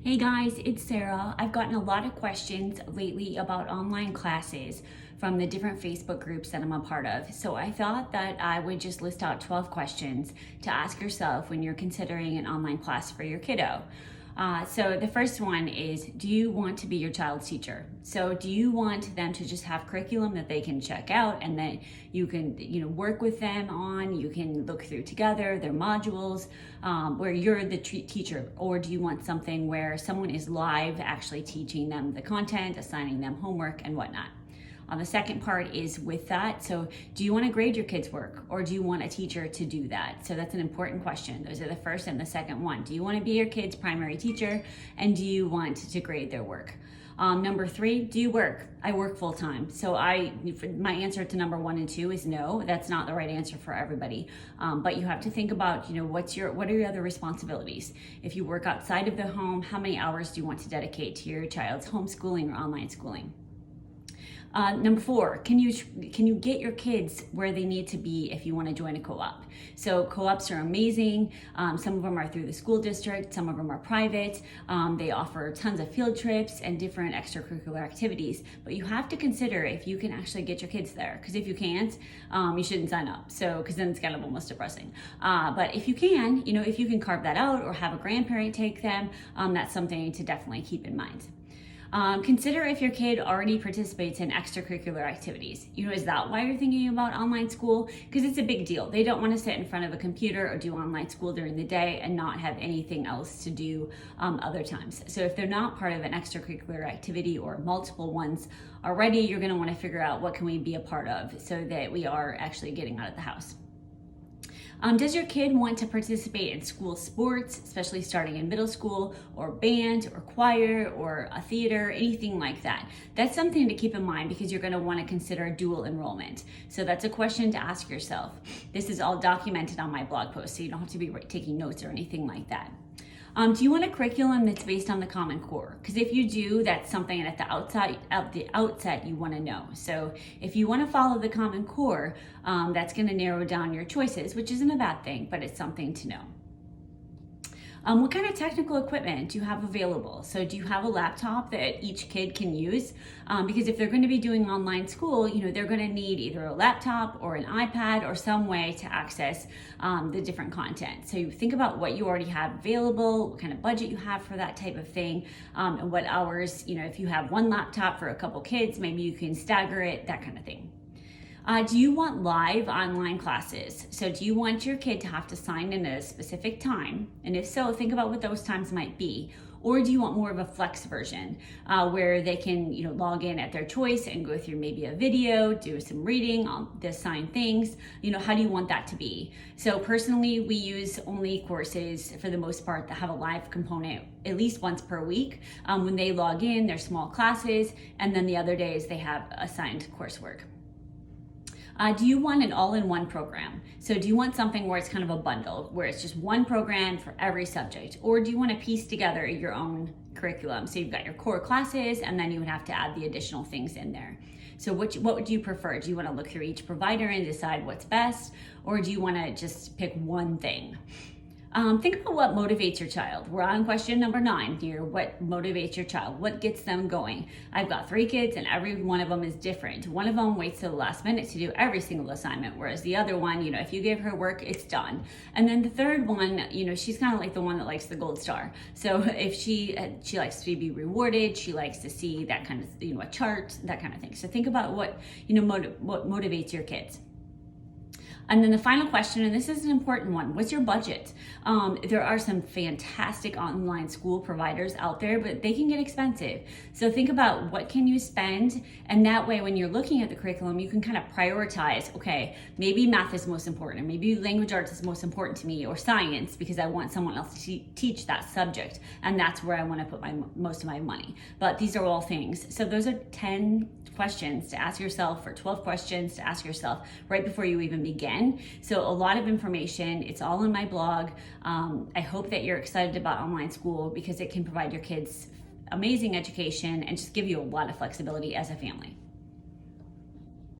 Hey guys, it's Sarah. I've gotten a lot of questions lately about online classes from the different Facebook groups that I'm a part of. So I thought that I would just list out 12 questions to ask yourself when you're considering an online class for your kiddo. So the first one is, do you want to be your child's teacher? So do you want them to just have curriculum that they can check out and that you can, work with them on, you can look through together their modules, where you're the teacher? Or do you want something where someone is live actually teaching them the content, assigning them homework and whatnot? The second part is with that. So do you want to grade your kids' work or do you want a teacher to do that? So that's an important question. Those are the first and the second one. Do you want to be your kid's primary teacher and do you want to grade their work? Number three, do you work? I work full time. So my answer to number 1 and 2 is no. That's not the right answer for everybody. But you have to think about, what are your other responsibilities? If you work outside of the home, how many hours do you want to dedicate to your child's homeschooling or online schooling? Number 4, can you get your kids where they need to be if you want to join a co-op? So co-ops are amazing. Some of them are through the school district, some of them are private. They offer tons of field trips and different extracurricular activities, but you have to consider if you can actually get your kids there, because if you can't, you shouldn't sign up. So, because then it's kind of almost depressing. But if you can, if you can carve that out or have a grandparent take them, that's something to definitely keep in mind. Consider if your kid already participates in extracurricular activities. Is that why you're thinking about online school? Because it's a big deal. They don't want to sit in front of a computer or do online school during the day and not have anything else to do other times. So if they're not part of an extracurricular activity or multiple ones already, you're going to want to figure out what can we be a part of so that we are actually getting out of the house. Does your kid want to participate in school sports, especially starting in middle school, or band, or choir, or a theater, anything like that? That's something to keep in mind because you're going to want to consider dual enrollment. So that's a question to ask yourself. This is all documented on my blog post, so you don't have to be taking notes or anything like that. Do you want a curriculum that's based on the Common Core? Because if you do, that's something at the outset you want to know. So if you want to follow the Common Core, that's going to narrow down your choices, which isn't a bad thing, but it's something to know. What kind of technical equipment do you have available? So do you have a laptop that each kid can use? Because if they're going to be doing online school, they're going to need either a laptop or an iPad or some way to access the different content. So you think about what you already have available, what kind of budget you have for that type of thing, and what hours, if you have one laptop for a couple kids, maybe you can stagger it, that kind of thing. Do you want live online classes? So do you want your kid to have to sign in at a specific time? And if so, think about what those times might be. Or do you want more of a flex version where they can log in at their choice and go through maybe a video, do some reading on the assigned things? How do you want that to be? So personally, we use only courses for the most part that have a live component at least once per week. When they log in, they're small classes, and then the other days they have assigned coursework. Do you want an all-in-one program? So do you want something where it's kind of a bundle, where it's just one program for every subject? Or do you want to piece together your own curriculum? So you've got your core classes, and then you would have to add the additional things in there. So what would you prefer? Do you want to look through each provider and decide what's best? Or do you want to just pick one thing? Think about what motivates your child. We're on question number 9 here. What motivates your child? What gets them going? I've got 3 kids and every one of them is different. One of them waits till the last minute to do every single assignment, whereas the other one, if you give her work, it's done. And then the third one, she's kind of like the one that likes the gold star. So if she likes to be rewarded, she likes to see that kind of, a chart, that kind of thing. So think about what motivates your kids. And then the final question, and this is an important one, what's your budget? There are some fantastic online school providers out there, but they can get expensive. So think about what can you spend, and that way when you're looking at the curriculum, you can kind of prioritize, okay, maybe math is most important, or maybe language arts is most important to me, or science, because I want someone else to teach that subject, and that's where I want to put most of my money. But these are all things. So those are 10 questions to ask yourself, or 12 questions to ask yourself right before you even begin. So a lot of information, it's all in my blog. I hope that you're excited about online school because it can provide your kids amazing education and just give you a lot of flexibility as a family.